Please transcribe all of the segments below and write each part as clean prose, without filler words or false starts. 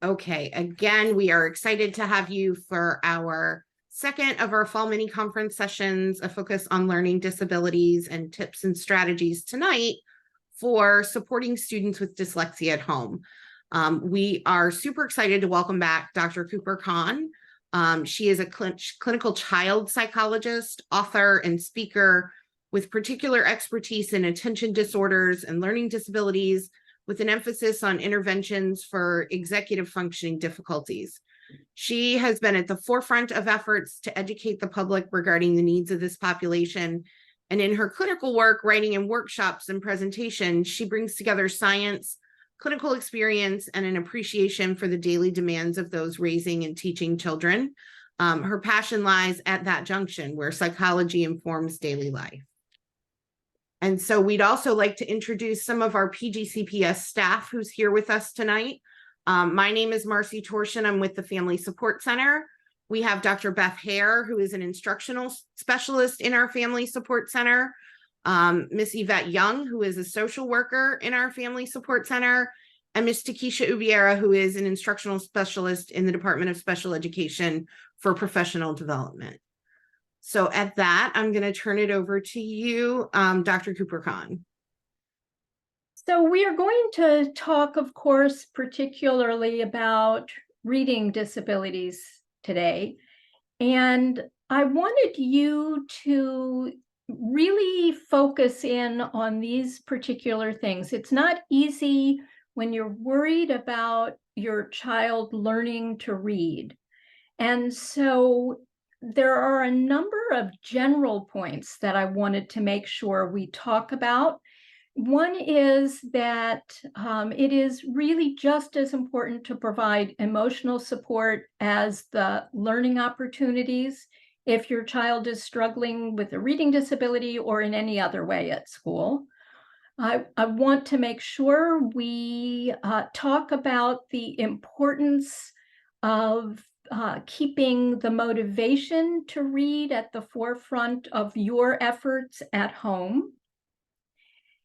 Okay, again, we are excited to have you for our second of our fall mini conference sessions, a focus on learning disabilities and tips and strategies tonight for supporting students with dyslexia at home. We are super excited to welcome back Dr. Cooper Kahn. She is a clinical child psychologist, author, and speaker with particular expertise in attention disorders and learning disabilities, with an emphasis on interventions for executive functioning difficulties. She has been at the forefront of efforts to educate the public regarding the needs of this population. And in her clinical work, writing and workshops and presentations, she brings together science, clinical experience, and an appreciation for the daily demands of those raising and teaching children. Her passion lies at that junction where psychology informs daily life. And so we'd also like to introduce some of our PGCPS staff who's here with us tonight. My name is Marcy Torshin. I'm with the Family Support Center. We have Dr. Beth Hare, who is an instructional specialist in our Family Support Center. Miss Yvette Young, who is a social worker in our Family Support Center. And Miss Takesha Ubiera, who is an instructional specialist in the Department of Special Education for Professional Development. So at that, I'm going to turn it over to you, Dr. Cooper Kahn. So we are going to talk, of course, particularly about reading disabilities today. And I wanted you to really focus in on these particular things. It's not easy when you're worried about your child learning to read. And so there are a number of general points that I wanted to make sure we talk about. One is that it is really just as important to provide emotional support as the learning opportunities if your child is struggling with a reading disability or in any other way at school. I want to make sure we talk about the importance of keeping the motivation to read at the forefront of your efforts at home.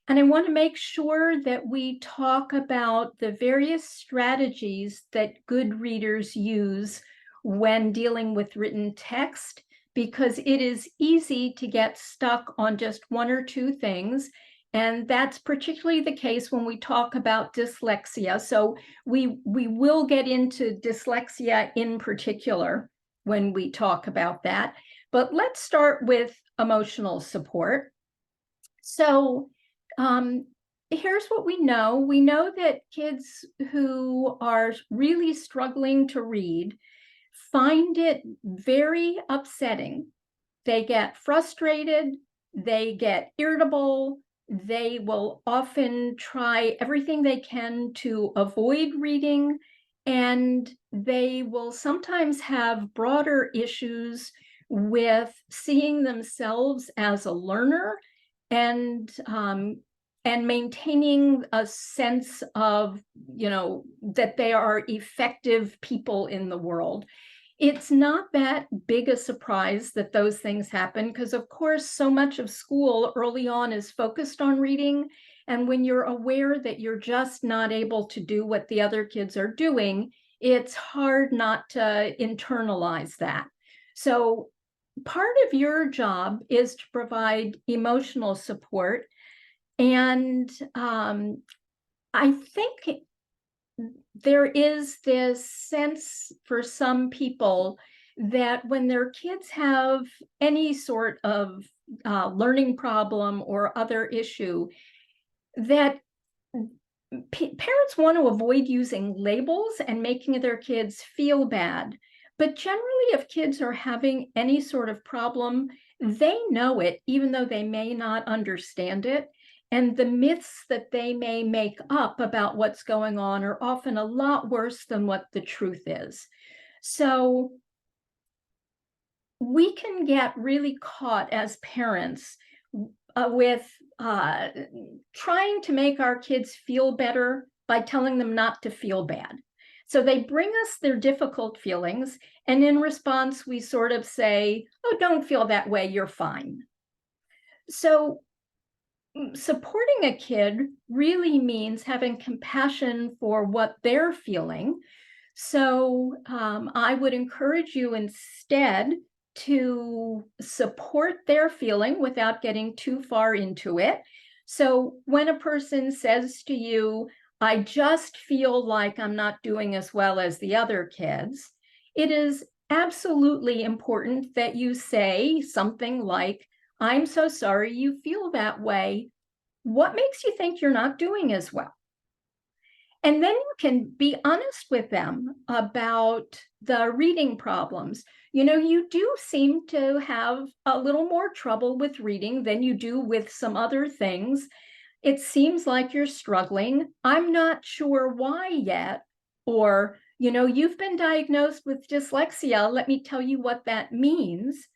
And I want to make sure that we talk about the various strategies that good readers use when dealing with written text, because it is easy to get stuck on just one or two things. And that's particularly the case when we talk about dyslexia. So we will get into dyslexia in particular when we talk about that. But let's start with emotional support. So here's what we know. We know that kids who are really struggling to read find it very upsetting. They get frustrated, they get irritable, they will often try everything they can to avoid reading, and they will sometimes have broader issues with seeing themselves as a learner and maintaining a sense of, that they are effective people in the world. It's not that big a surprise that those things happen because, of course, so much of school early on is focused on reading. And when you're aware that you're just not able to do what the other kids are doing, it's hard not to internalize that. So part of your job is to provide emotional support. And I think there is this sense for some people that when their kids have any sort of learning problem or other issue, that parents want to avoid using labels and making their kids feel bad. But generally, if kids are having any sort of problem, they know it, even though they may not understand it. And the myths that they may make up about what's going on are often a lot worse than what the truth is. So we can get really caught as parents with trying to make our kids feel better by telling them not to feel bad. So they bring us their difficult feelings, and in response, we sort of say, oh, don't feel that way, you're fine. So supporting a kid really means having compassion for what they're feeling So I would encourage you instead to support their feeling without getting too far into it. So when a person says to you, I just feel like I'm not doing as well as the other kids, it is absolutely important that you say something like, I'm so sorry you feel that way. What makes you think you're not doing as well? And then you can be honest with them about the reading problems. You do seem to have a little more trouble with reading than you do with some other things. It seems like you're struggling. I'm not sure why yet. Or, you've been diagnosed with dyslexia. Let me tell you what that means.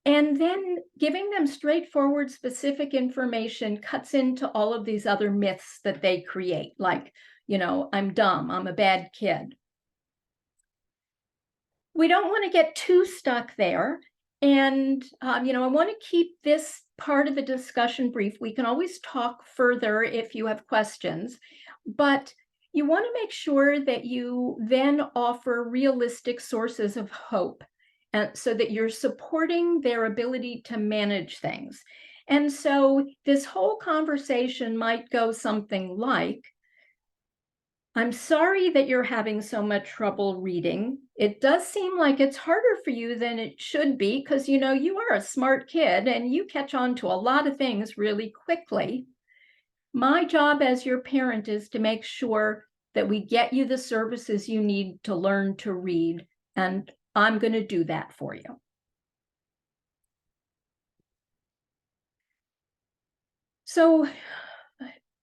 And then giving them straightforward, specific information cuts into all of these other myths that they create, like, I'm dumb, I'm a bad kid. We don't want to get too stuck there. And, I want to keep this part of the discussion brief. We can always talk further if you have questions, but you want to make sure that you then offer realistic sources of hope, and so that you're supporting their ability to manage things. And so this whole conversation might go something like, I'm sorry that you're having so much trouble reading. It does seem like it's harder for you than it should be because, you are a smart kid and you catch on to a lot of things really quickly. My job as your parent is to make sure that we get you the services you need to learn to read, and I'm going to do that for you. So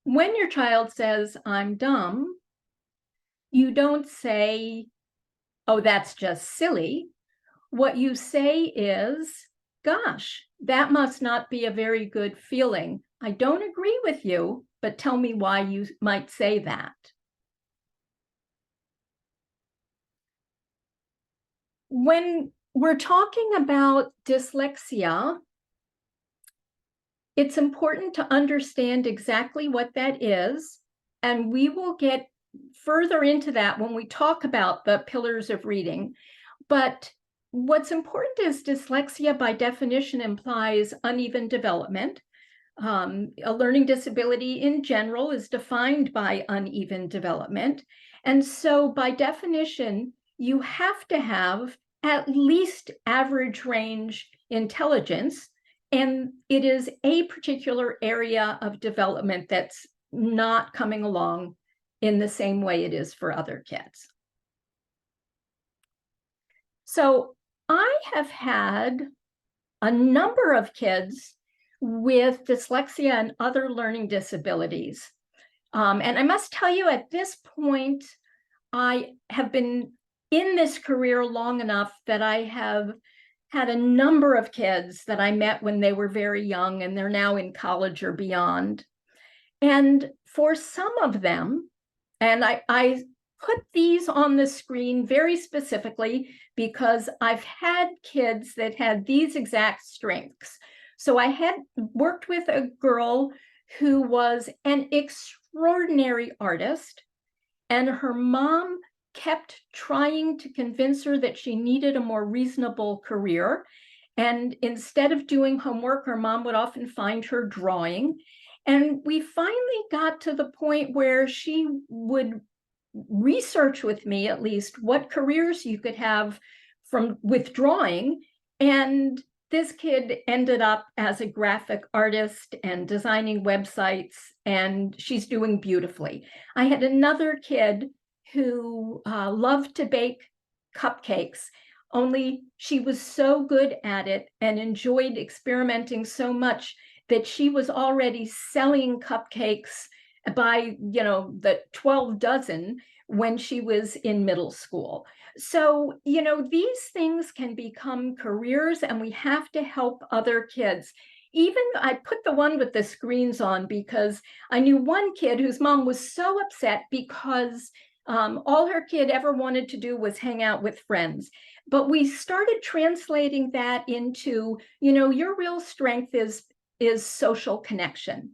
when your child says, I'm dumb, you don't say, oh, that's just silly. What you say is, gosh, that must not be a very good feeling. I don't agree with you, but tell me why you might say that. When we're talking about dyslexia, it's important to understand exactly what that is, and we will get further into that when we talk about the pillars of reading. But what's important is dyslexia by definition implies uneven development. A learning disability in general is defined by uneven development. And so by definition, you have to have at least average range intelligence. And it is a particular area of development that's not coming along in the same way it is for other kids. So I have had a number of kids with dyslexia and other learning disabilities. And I must tell you, at this point, I have been in this career long enough that I have had a number of kids that I met when they were very young, and they're now in college or beyond. And for some of them, and I put these on the screen very specifically because I've had kids that had these exact strengths. So I had worked with a girl who was an extraordinary artist, and her mom kept trying to convince her that she needed a more reasonable career. And instead of doing homework, her mom would often find her drawing. And we finally got to the point where she would research with me, at least, what careers you could have from with drawing. And this kid ended up as a graphic artist and designing websites, and she's doing beautifully. I had another kid who loved to bake cupcakes, only she was so good at it and enjoyed experimenting so much that she was already selling cupcakes by, the 12 dozen when she was in middle school. So, these things can become careers, and we have to help other kids. Even I put the one with the screens on because I knew one kid whose mom was so upset because all her kid ever wanted to do was hang out with friends. But we started translating that into, your real strength is social connection.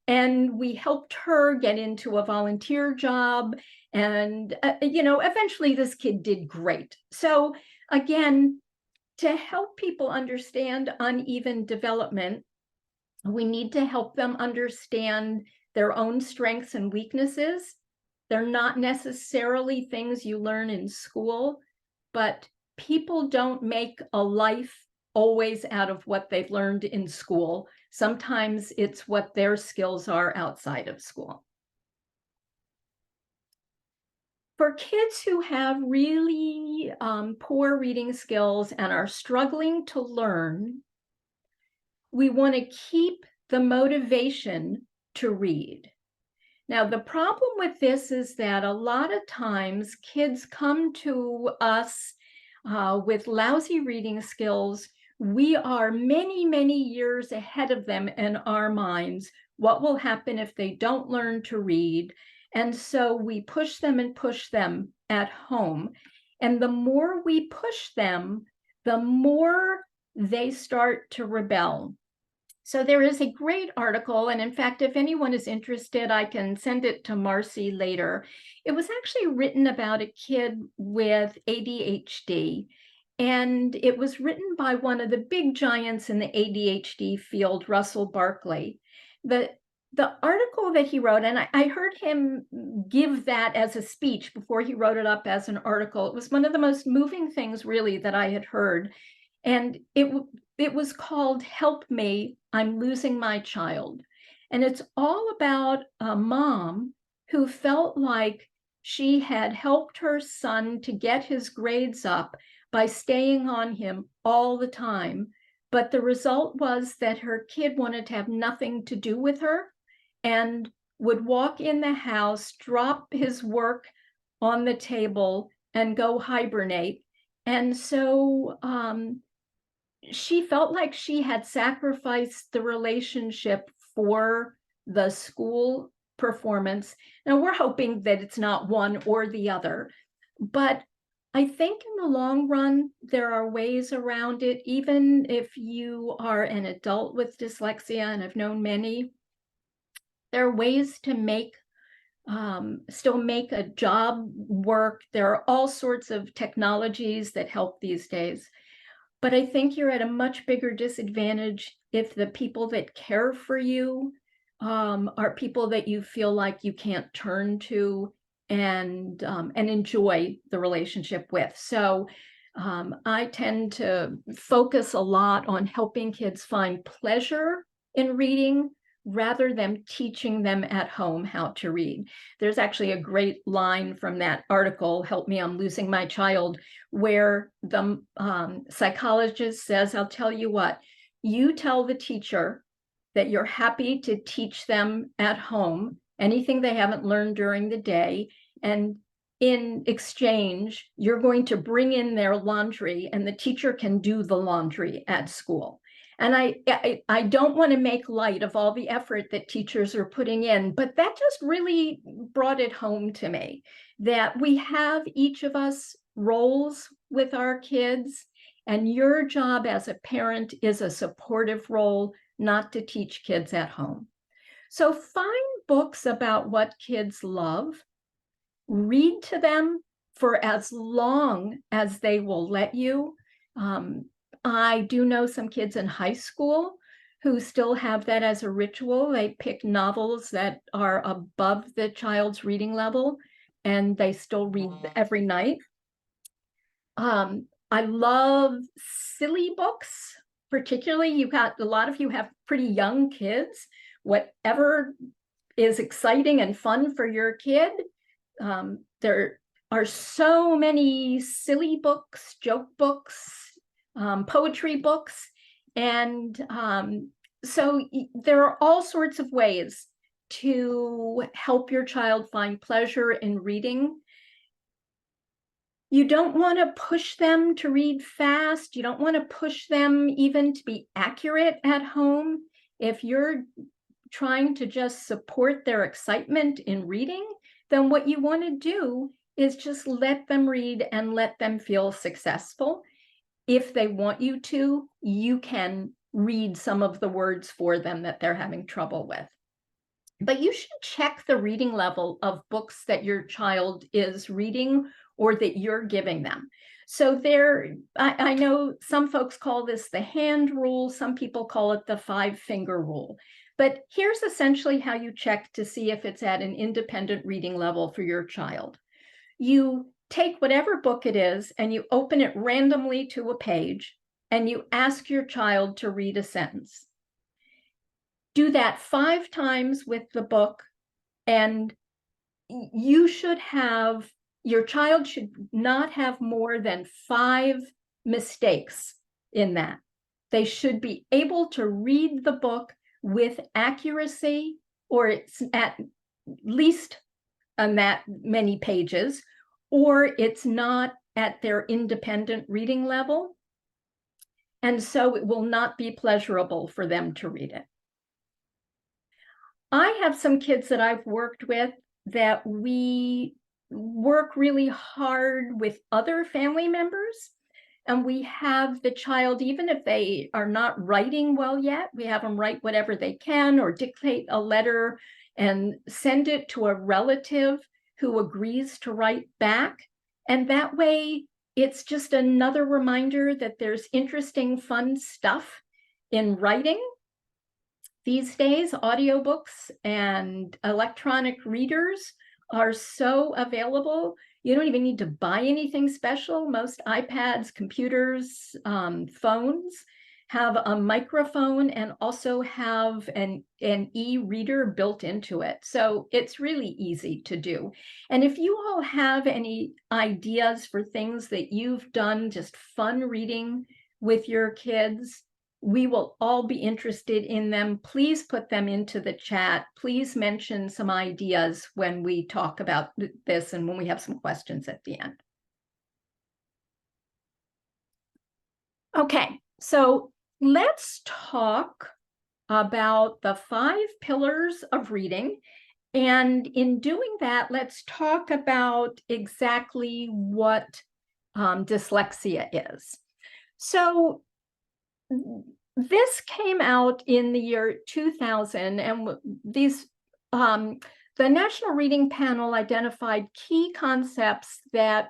And we helped her get into a volunteer job. And, eventually this kid did great. So again, to help people understand uneven development, we need to help them understand their own strengths and weaknesses. They're not necessarily things you learn in school, but people don't make a life always out of what they've learned in school. Sometimes it's what their skills are outside of school. For kids who have really poor reading skills and are struggling to learn, we want to keep the motivation to read. Now, the problem with this is that a lot of times kids come to us with lousy reading skills. We are many, many years ahead of them in our minds. What will happen if they don't learn to read? And so we push them and push them at home. And the more we push them, the more they start to rebel. So there is a great article, and in fact, if anyone is interested, I can send it to Marcy later. It was actually written about a kid with ADHD, and it was written by one of the big giants in the ADHD field, Russell Barkley. The article that he wrote, and I heard him give that as a speech before he wrote it up as an article. It was one of the most moving things, really, that I had heard. And it was called Help Me, I'm Losing My Child. And it's all about a mom who felt like she had helped her son to get his grades up by staying on him all the time. But the result was that her kid wanted to have nothing to do with her and would walk in the house, drop his work on the table, and go hibernate. And so she felt like she had sacrificed the relationship for the school performance. Now, we're hoping that it's not one or the other, but I think in the long run, there are ways around it. Even if you are an adult with dyslexia, and I've known many, there are ways to still make a job work. There are all sorts of technologies that help these days. But I think you're at a much bigger disadvantage if the people that care for you are people that you feel like you can't turn to and enjoy the relationship with. So I tend to focus a lot on helping kids find pleasure in reading rather than teaching them at home how to read. There's actually a great line from that article, Help Me, I'm Losing My Child, where the psychologist says, I'll tell you what, you tell the teacher that you're happy to teach them at home anything they haven't learned during the day, and in exchange, you're going to bring in their laundry and the teacher can do the laundry at school. And I don't want to make light of all the effort that teachers are putting in, but that just really brought it home to me that we have each of us roles with our kids, and your job as a parent is a supportive role, not to teach kids at home. So find books about what kids love, read to them for as long as they will let you. I do know some kids in high school who still have that as a ritual. They pick novels that are above the child's reading level, and they still read every night. I love silly books, particularly you've got a lot of you have pretty young kids. Whatever is exciting and fun for your kid. There are so many silly books, joke books, poetry books. And so there are all sorts of ways to help your child find pleasure in reading. You don't want to push them to read fast. You don't want to push them even to be accurate at home. If you're trying to just support their excitement in reading, then what you want to do is just let them read and let them feel successful. If they want you to, you can read some of the words for them that they're having trouble with. But you should check the reading level of books that your child is reading or that you're giving them. So I know some folks call this the hand rule, some people call it the 5-finger rule. But here's essentially how you check to see if it's at an independent reading level for your child. You take whatever book it is and you open it randomly to a page and you ask your child to read a sentence. Do that 5 times with the book, and your child should not have more than 5 mistakes in that. They should be able to read the book with accuracy, or it's at least on that many pages, or it's not at their independent reading level. And so it will not be pleasurable for them to read it. I have some kids that I've worked with that we work really hard with other family members, and we have the child, even if they are not writing well yet, we have them write whatever they can or dictate a letter and send it to a relative who agrees to write back. And that way, it's just another reminder that there's interesting, fun stuff in writing. These days, audiobooks and electronic readers are so available. You don't even need to buy anything special. Most iPads, computers, phones have a microphone and also have an e-reader built into it. So it's really easy to do. And if you all have any ideas for things that you've done, just fun reading with your kids, we will all be interested in them. Please put them into the chat. Please mention some ideas when we talk about this and when we have some questions at the end. Okay, so let's talk about the 5 pillars of reading. And in doing that, let's talk about exactly what dyslexia is. So this came out in the year 2000, and the National Reading Panel identified key concepts that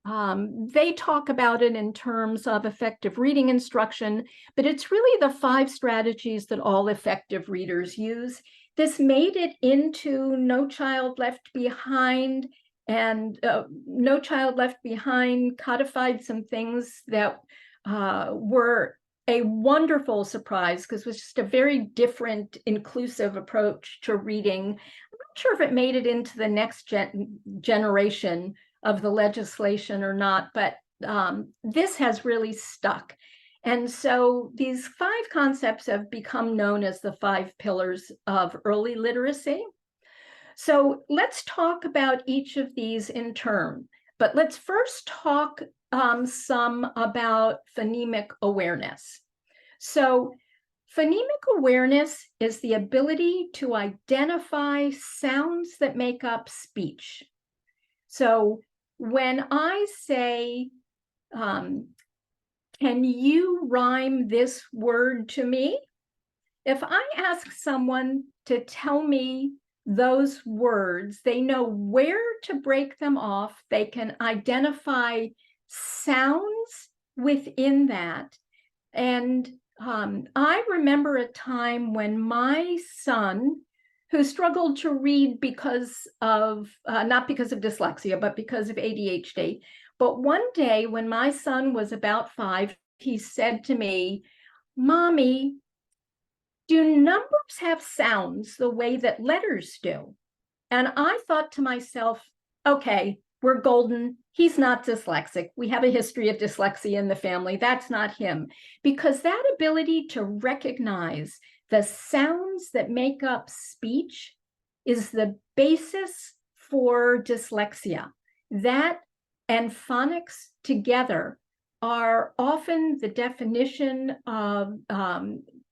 they talk about it in terms of effective reading instruction, but it's really the 5 strategies that all effective readers use. This made it into No Child Left Behind, and No Child Left Behind codified some things that were a wonderful surprise because it was just a very different, inclusive approach to reading. I'm not sure if it made it into the next generation of the legislation or not, but this has really stuck. And so these 5 concepts have become known as the 5 pillars of early literacy. So let's talk about each of these in turn, but let's first talk some about phonemic awareness. So phonemic awareness is the ability to identify sounds that make up speech. So when I say, can you rhyme this word to me? If I ask someone to tell me those words, they know where to break them off. They can identify sounds within that. And I remember a time when my son, who struggled to read because of, not because of dyslexia, but because of ADHD. But one day when my son was about 5, he said to me, "Mommy, do numbers have sounds the way that letters do?" And I thought to myself, okay, we're golden. He's not dyslexic. We have a history of dyslexia in the family. That's not him. Because that ability to recognize the sounds that make up speech is the basis for dyslexia. That and phonics together are often the definition of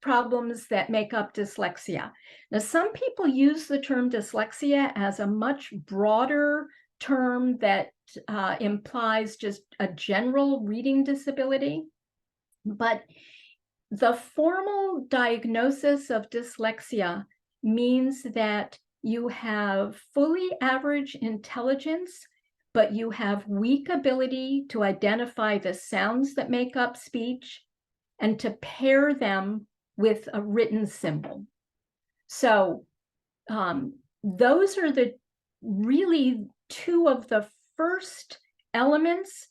problems that make up dyslexia. Now, some people use the term dyslexia as a much broader term that implies just a general reading disability, but the formal diagnosis of dyslexia means that you have fully average intelligence, but you have weak ability to identify the sounds that make up speech and to pair them with a written symbol. So those are the really two of the first elements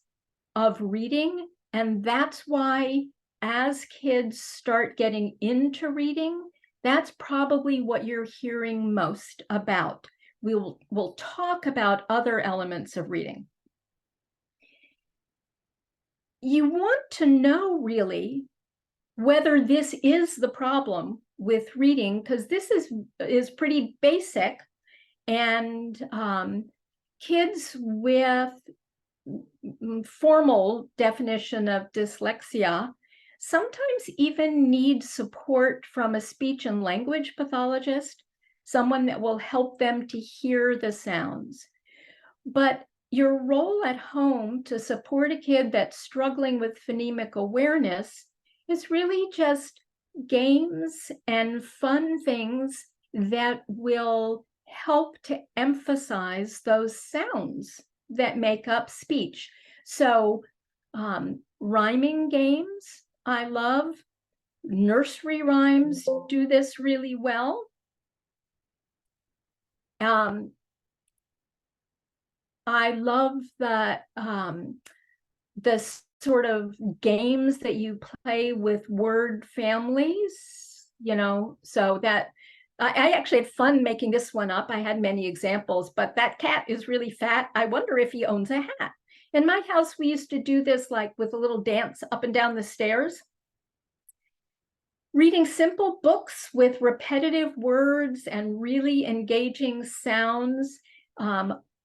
of reading. And that's why as kids start getting into reading, that's probably what you're hearing most about. We'll talk about other elements of reading. You want to know really whether this is the problem with reading, because this is pretty basic, and kids with formal definition of dyslexia sometimes even need support from a speech and language pathologist, someone that will help them to hear the sounds. But your role at home to support a kid that's struggling with phonemic awareness is really just games and fun things that will help to emphasize those sounds that make up speech. So rhyming games, I love. Nursery rhymes do this really well. I love the sort of games that you play with word families, so that I actually had fun making this one up. I had many examples, but that cat is really fat. I wonder if he owns a hat. In my house, we used to do this like with a little dance up and down the stairs. Reading simple books with repetitive words and really engaging sounds.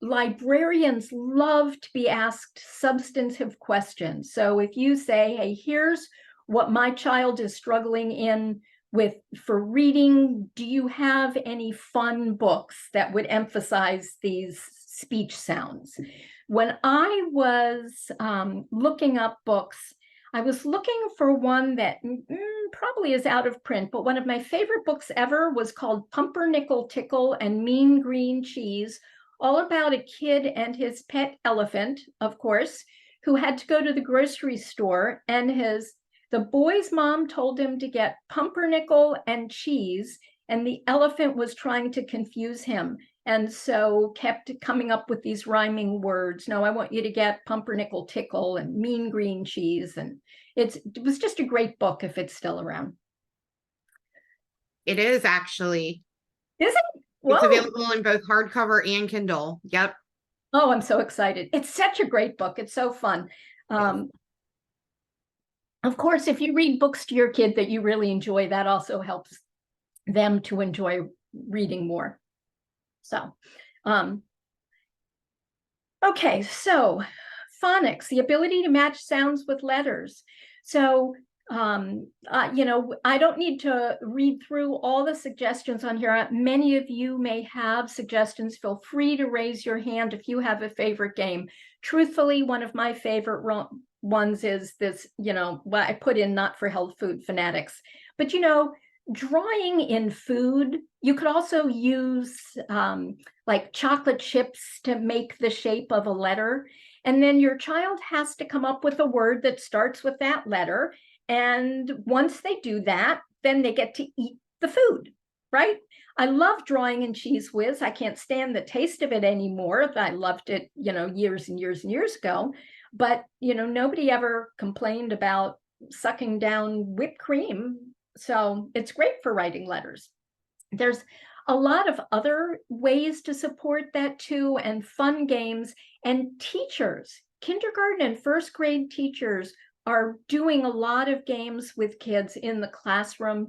Librarians love to be asked substantive questions. So if you say, hey, here's what my child is struggling with for reading, do you have any fun books that would emphasize these speech sounds? When I was looking up books, I was looking for one that probably is out of print, but one of my favorite books ever was called Pumpernickel Tickle and Mean Green Cheese, all about a kid and his pet elephant, of course, who had to go to the grocery store, and the boy's mom told him to get pumpernickel and cheese, and the elephant was trying to confuse him, and so kept coming up with these rhyming words. No, I want you to get pumpernickel tickle and mean green cheese. And it was just a great book if it's still around. It is actually. Is it? It's Whoa. available in both hardcover and Kindle. Yep. Oh, I'm so excited. It's such a great book. It's so fun. Of course, if you read books to your kid that you really enjoy, that also helps them to enjoy reading more. So, okay, so phonics, the ability to match sounds with letters. So, I don't need to read through all the suggestions on here. Many of you may have suggestions. Feel free to raise your hand if you have a favorite game. Truthfully, one of my favorite ones is this, what I put in not for health food fanatics, but drawing in food. You could also use like chocolate chips to make the shape of a letter. And then your child has to come up with a word that starts with that letter. And once they do that, then they get to eat the food, right? I love drawing in Cheese Whiz. I can't stand the taste of it anymore. I loved it, years and years and years ago. But, nobody ever complained about sucking down whipped cream. So it's great for writing letters. There's a lot of other ways to support that too, and fun games. And teachers, kindergarten and first grade teachers are doing a lot of games with kids in the classroom.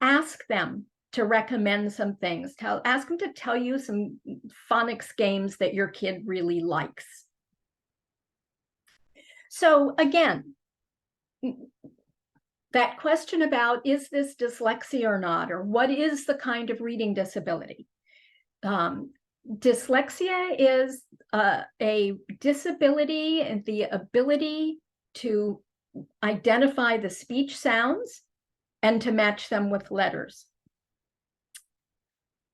Ask them to recommend some things. Ask them to tell you some phonics games that your kid really likes. So again, that question about, is this dyslexia or not, or what is the kind of reading disability? Dyslexia is a disability and the ability to identify the speech sounds and to match them with letters.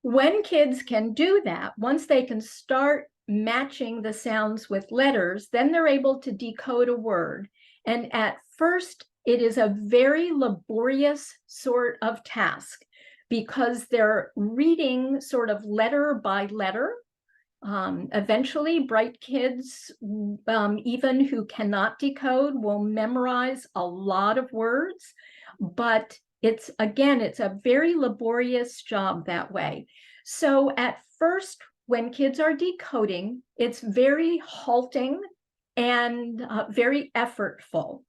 When kids can do that, once they can start matching the sounds with letters, then they're able to decode a word. And at first, it is a very laborious sort of task because they're reading sort of letter by letter. Eventually, bright kids, even who cannot decode, will memorize a lot of words, but it's a very laborious job that way. So at first, when kids are decoding, it's very halting and very effortful.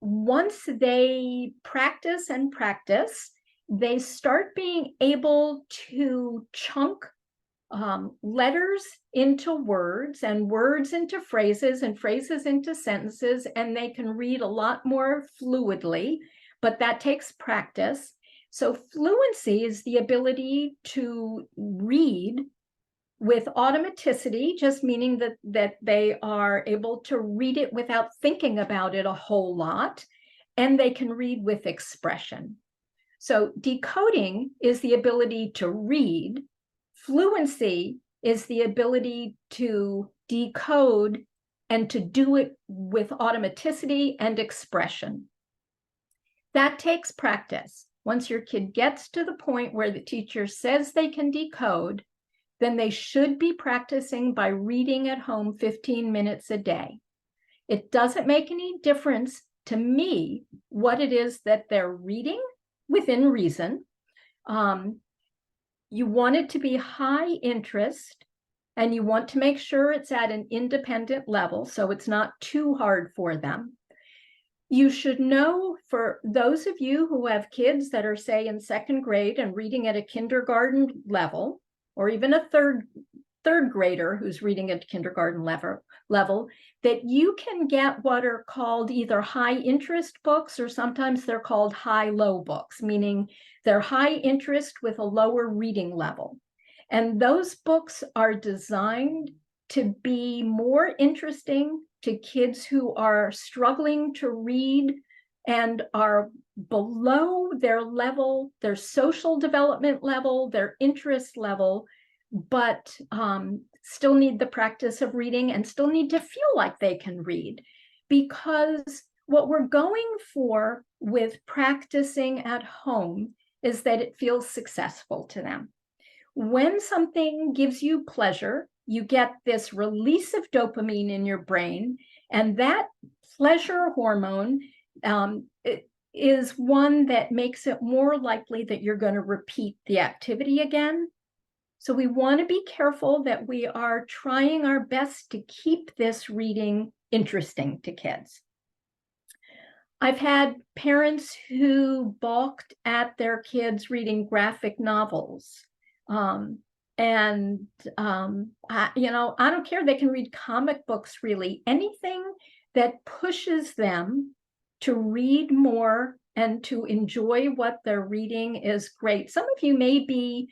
Once they practice and practice, they start being able to chunk letters into words and words into phrases and phrases into sentences, and they can read a lot more fluidly, but that takes practice. So fluency is the ability to read with automaticity, just meaning that they are able to read it without thinking about it a whole lot, and they can read with expression. So decoding is the ability to read. Fluency is the ability to decode and to do it with automaticity and expression. That takes practice. Once your kid gets to the point where the teacher says they can decode, then they should be practicing by reading at home 15 minutes a day. It doesn't make any difference to me what it is that they're reading within reason. You want it to be high interest, and you want to make sure it's at an independent level so it's not too hard for them. You should know, for those of you who have kids that are, say, in second grade and reading at a kindergarten level, or even a third grader who's reading at kindergarten level, that you can get what are called either high interest books, or sometimes they're called high-low books, meaning they're high interest with a lower reading level. And those books are designed to be more interesting to kids who are struggling to read and are below their level, their social development level, their interest level, but still need the practice of reading and still need to feel like they can read. Because what we're going for with practicing at home is that it feels successful to them. When something gives you pleasure, you get this release of dopamine in your brain, and that pleasure hormone is one that makes it more likely that you're going to repeat the activity again. So we want to be careful that we are trying our best to keep this reading interesting to kids. I've had parents who balked at their kids reading graphic novels. I don't care. They can read comic books, really. Anything that pushes them to read more and to enjoy what they're reading is great. Some of you may be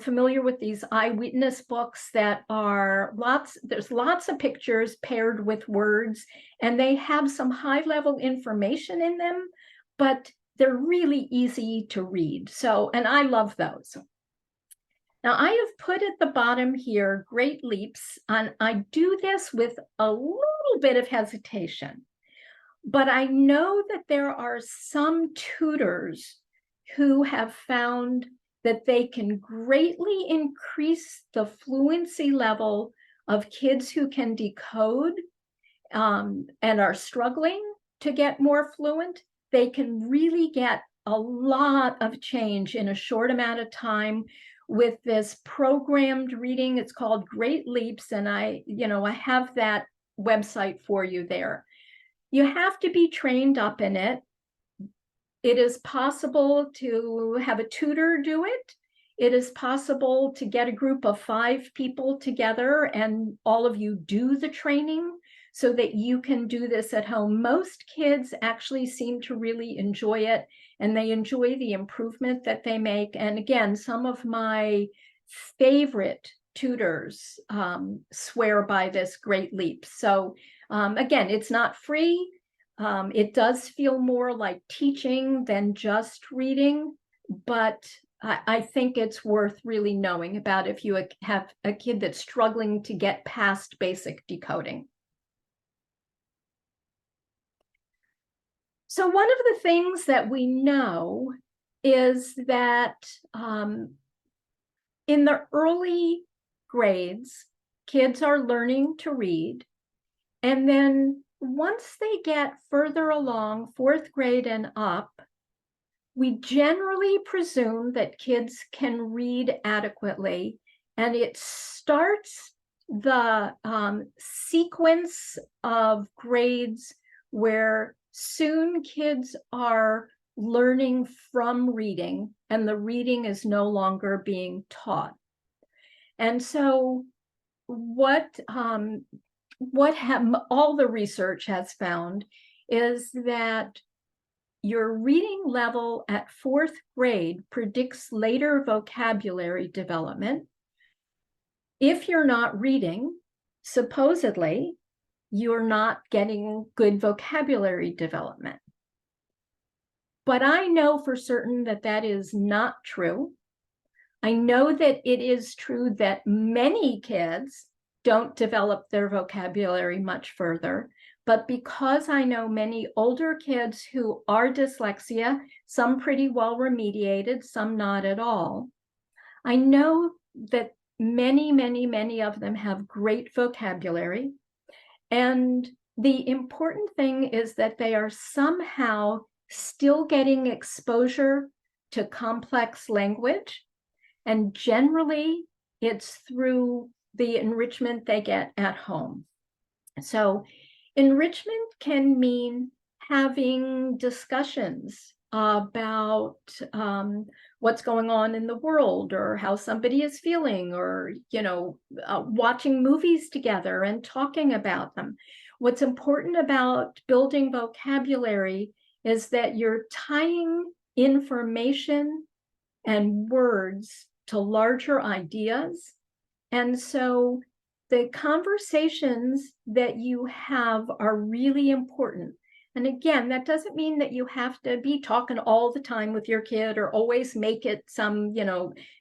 familiar with these eyewitness books that are there's lots of pictures paired with words, and they have some high-level information in them, but they're really easy to read. So, and I love those. Now, I have put at the bottom here Great Leaps, and I do this with a little bit of hesitation, but I know that there are some tutors who have found that they can greatly increase the fluency level of kids who can decode and are struggling to get more fluent. They can really get a lot of change in a short amount of time with this programmed reading. It's called Great Leaps, and I have that website for you there. You have to be trained up in it. It is possible to have a tutor do it. It is possible to get a group of 5 people together and all of you do the training so that you can do this at home. Most kids actually seem to really enjoy it, and they enjoy the improvement that they make. And again, some of my favorite tutors swear by this Great Leap. So again, it's not free. It does feel more like teaching than just reading, but I think it's worth really knowing about if you have a kid that's struggling to get past basic decoding. So one of the things that we know is that in the early grades, kids are learning to read. And then once they get further along, 4th grade and up, we generally presume that kids can read adequately. And it starts the sequence of grades where soon kids are learning from reading, and the reading is no longer being taught. And so what all the research has found is that your reading level at 4th grade predicts later vocabulary development. If you're not reading, supposedly, you're not getting good vocabulary development. But I know for certain that that is not true. I know that it is true that many kids don't develop their vocabulary much further. But because I know many older kids who are dyslexia, some pretty well remediated, some not at all, I know that many of them have great vocabulary. And the important thing is that they are somehow still getting exposure to complex language. And generally, it's through the enrichment they get at home. So enrichment can mean having discussions about what's going on in the world, or how somebody is feeling, or watching movies together and talking about them. What's important about building vocabulary is that you're tying information and words to larger ideas. And so the conversations that you have are really important. And again, that doesn't mean that you have to be talking all the time with your kid or always make it some,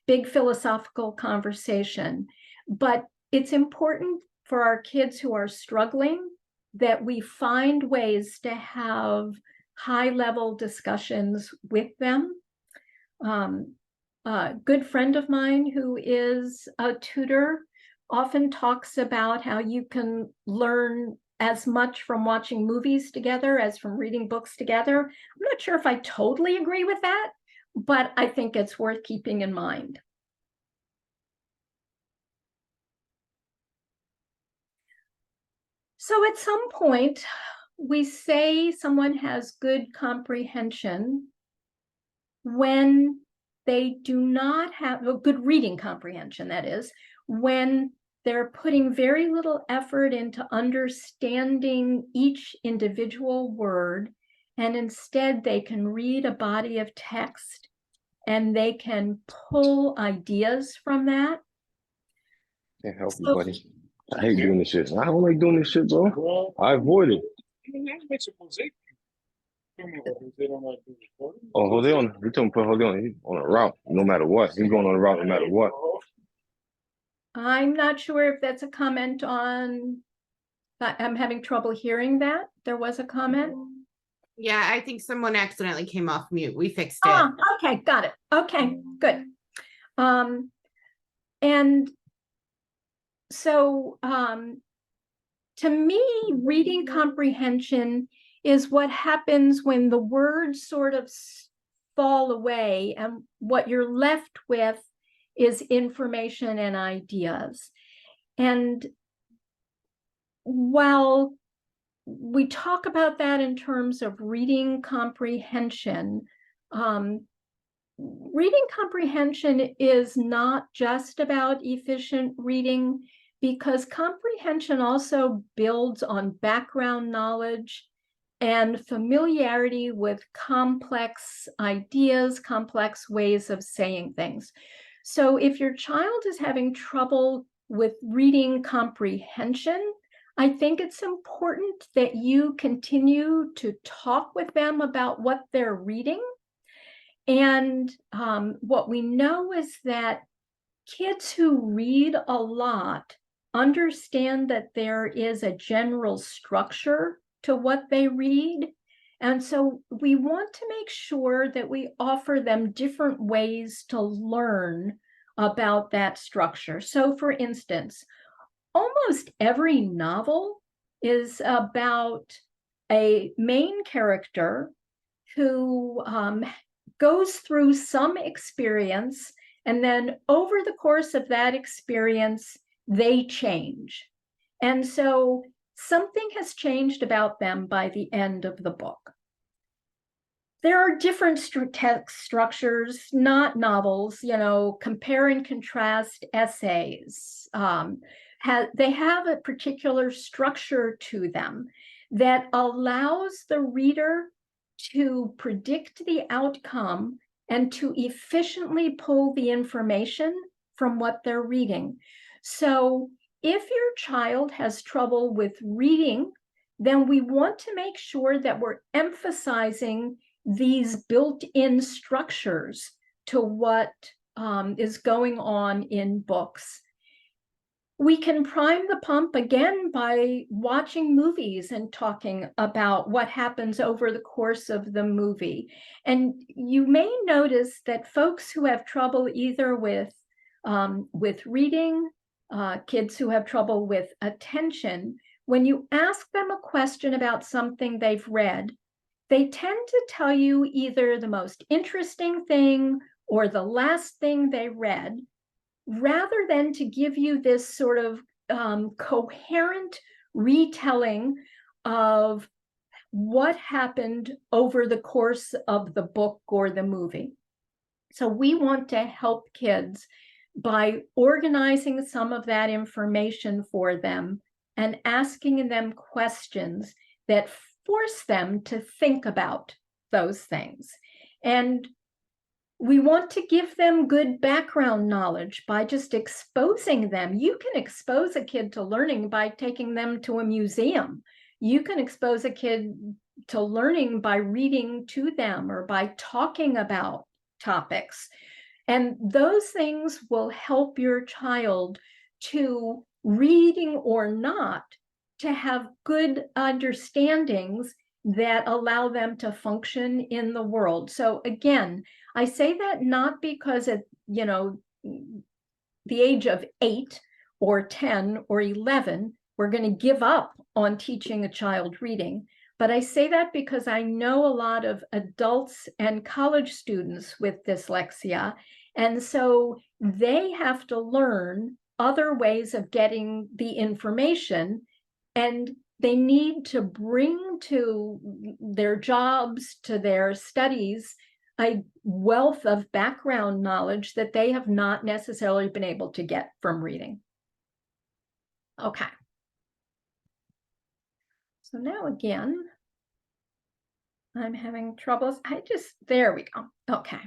big philosophical conversation. But it's important for our kids who are struggling that we find ways to have high-level discussions with them. A good friend of mine who is a tutor often talks about how you can learn as much from watching movies together as from reading books together. I'm not sure if I totally agree with that, but I think it's worth keeping in mind. So at some point, we say someone has good comprehension when they do not have a good reading comprehension, that is, when they're putting very little effort into understanding each individual word, and instead they can read a body of text and they can pull ideas from that. Can't help you, buddy. I hate doing this shit. I don't like doing this shit, bro. I avoid it. Oh, hold on. He told me put hold on. He's on a route, no matter what. He's going on a route no matter what. I'm not sure if that's a comment on, I'm having trouble hearing that. There was a comment. Yeah, I think someone accidentally came off mute. We fixed it. Ah, okay, got it. Okay, good. And so to me, reading comprehension is what happens when the words sort of fall away and what you're left with is information and ideas. And while we talk about that in terms of reading comprehension, reading comprehension is not just about efficient reading, because comprehension also builds on background knowledge and familiarity with complex ideas, complex ways of saying things. So if your child is having trouble with reading comprehension, I think it's important that you continue to talk with them about what they're reading. And what we know is that kids who read a lot understand that there is a general structure to what they read. And so we want to make sure that we offer them different ways to learn about that structure. So for instance, almost every novel is about a main character who goes through some experience, and then over the course of that experience, they change. And so something has changed about them by the end of the book. There are different text structures, not novels, compare and contrast essays. They have a particular structure to them that allows the reader to predict the outcome and to efficiently pull the information from what they're reading. So if your child has trouble with reading, then we want to make sure that we're emphasizing these built-in structures to what is going on in books. We can prime the pump again by watching movies and talking about what happens over the course of the movie. And you may notice that folks who have trouble either with reading, kids who have trouble with attention, when you ask them a question about something they've read, they tend to tell you either the most interesting thing or the last thing they read, rather than to give you this sort of coherent retelling of what happened over the course of the book or the movie. So we want to help kids by organizing some of that information for them and asking them questions that force them to think about those things. And we want to give them good background knowledge by just exposing them. You can expose a kid to learning by taking them to a museum. You can expose a kid to learning by reading to them or by talking about topics. And those things will help your child to, reading or not, to have good understandings that allow them to function in the world. So again, I say that not because at the age of 8 or 10 or 11, we're going to give up on teaching a child reading. But I say that because I know a lot of adults and college students with dyslexia. And so they have to learn other ways of getting the information, and they need to bring to their jobs, to their studies, a wealth of background knowledge that they have not necessarily been able to get from reading. Okay. So now again, I'm having troubles. There we go. Okay.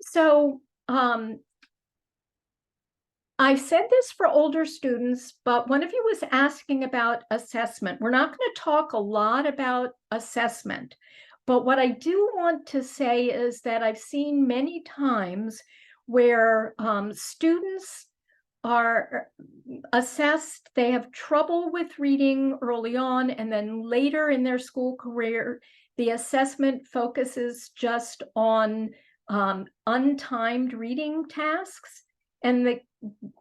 So I said this for older students, but one of you was asking about assessment. We're not going to talk a lot about assessment, but what I do want to say is that I've seen many times where students are assessed, they have trouble with reading early on, and then later in their school career, the assessment focuses just on untimed reading tasks, and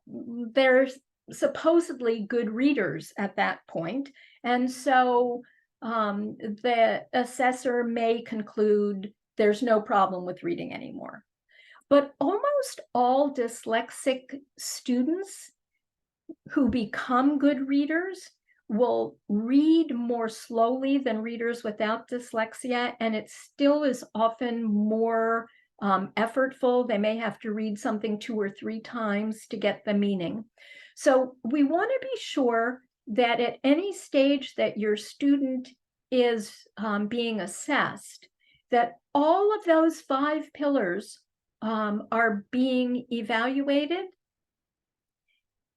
they're supposedly good readers at that point. And so the assessor may conclude there's no problem with reading anymore. But almost all dyslexic students who become good readers will read more slowly than readers without dyslexia, and it still is often more effortful. They may have to read something 2 or 3 times to get the meaning. So we want to be sure that at any stage that your student is being assessed, that all of those 5 pillars are being evaluated,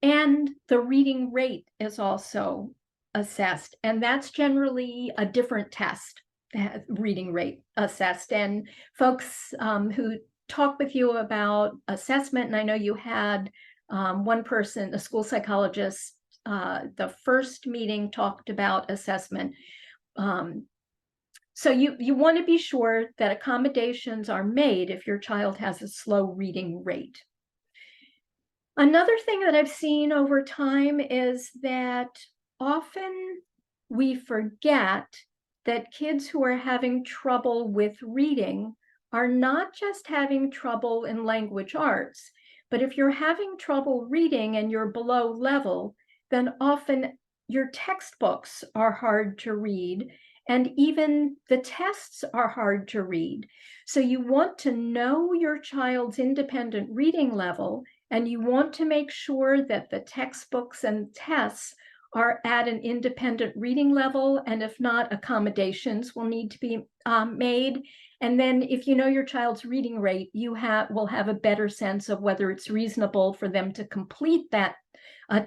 and the reading rate is also assessed. And that's generally a different test reading rate assessed. And folks who talk with you about assessment, and I know you had one person, a school psychologist, the first meeting talked about assessment. So you want to be sure that accommodations are made if your child has a slow reading rate. Another thing that I've seen over time is that often we forget that kids who are having trouble with reading are not just having trouble in language arts, but if you're having trouble reading and you're below level, then often your textbooks are hard to read, and even the tests are hard to read. So you want to know your child's independent reading level, and you want to make sure that the textbooks and tests are at an independent reading level, and if not, accommodations will need to be made. And then if you know your child's reading rate, you will have a better sense of whether it's reasonable for them to complete that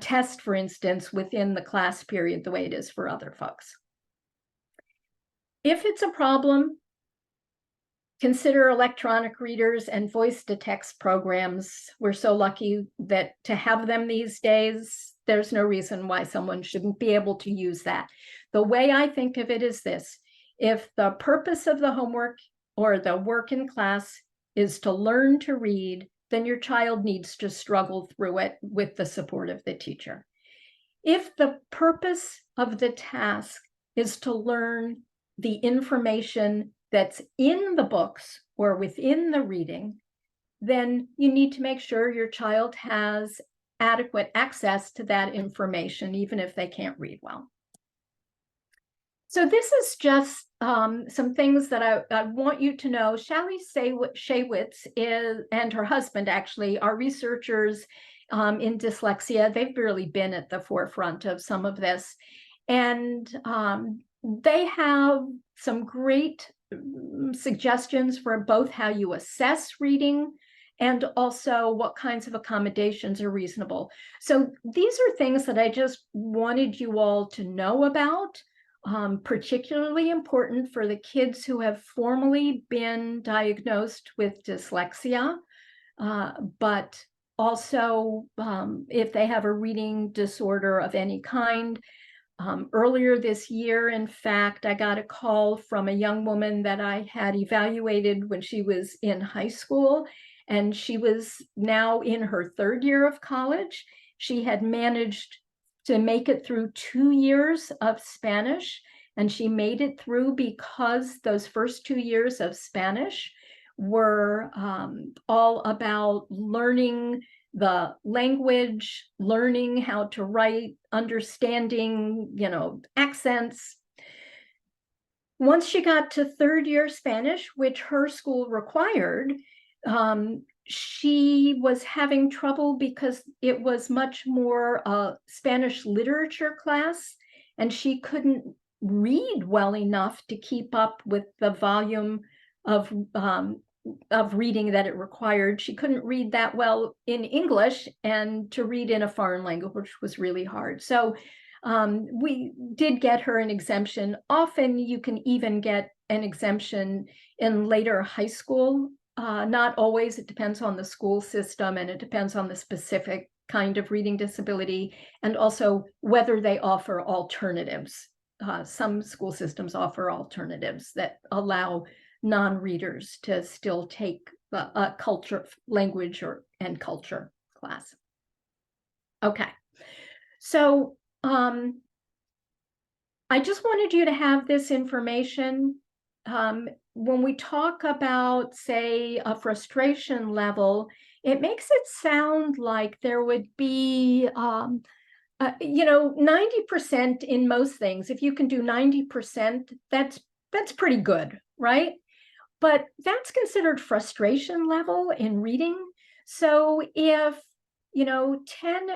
test, for instance, within the class period, the way it is for other folks. If it's a problem, consider electronic readers and voice-to-text programs. We're so lucky that to have them these days, there's no reason why someone shouldn't be able to use that. The way I think of it is this: if the purpose of the homework or the work in class is to learn to read, then your child needs to struggle through it with the support of the teacher. If the purpose of the task is to learn the information that's in the books or within the reading, then you need to make sure your child has adequate access to that information, even if they can't read well. So this is just some things that I want you to know. Shally Shaywitz and her husband actually are researchers in dyslexia. They've really been at the forefront of some of this. And they have some great suggestions for both how you assess reading and also what kinds of accommodations are reasonable. So these are things that I just wanted you all to know about, particularly important for the kids who have formally been diagnosed with dyslexia, but also if they have a reading disorder of any kind. Earlier this year, in fact, I got a call from a young woman that I had evaluated when she was in high school, and she was now in her third year of college. She had managed to make it through 2 years of Spanish, and she made it through because those first 2 years of Spanish were all about learning the language, learning how to write, understanding, accents. Once she got to third year Spanish, which her school required, she was having trouble because it was much more a Spanish literature class, and she couldn't read well enough to keep up with the volume of reading that it required. She couldn't read that well in English, and to read in a foreign language was really hard. So we did get her an exemption. Often you can even get an exemption in later high school. Not always, it depends on the school system, and it depends on the specific kind of reading disability, and also whether they offer alternatives. Some school systems offer alternatives that allow non-readers to still take a language and culture class. Okay, so I just wanted you to have this information. When we talk about, say, a frustration level, it makes it sound like there would be 90% in most things. If you can do 90%, that's pretty good, right? But that's considered frustration level in reading. So if 10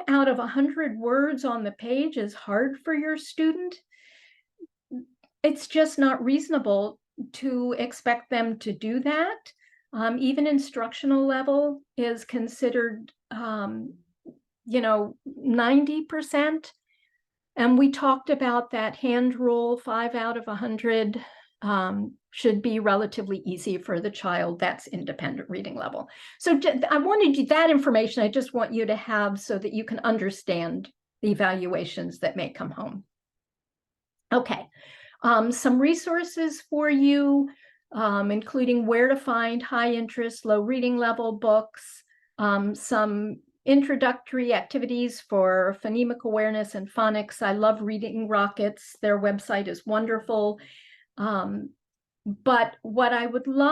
out of 100 words on the page is hard for your student, it's just not reasonable to expect them to do that. Even instructional level is considered 90%. And we talked about that hand rule, 5 out of 100. should be relatively easy for the child that's independent reading level. So I wanted you that information. I just want you to have so that you can understand the evaluations that may come home. Okay, some resources for you, including where to find high interest, low reading level books, some introductory activities for phonemic awareness and phonics. I love Reading Rockets. Their website is wonderful. But what I would love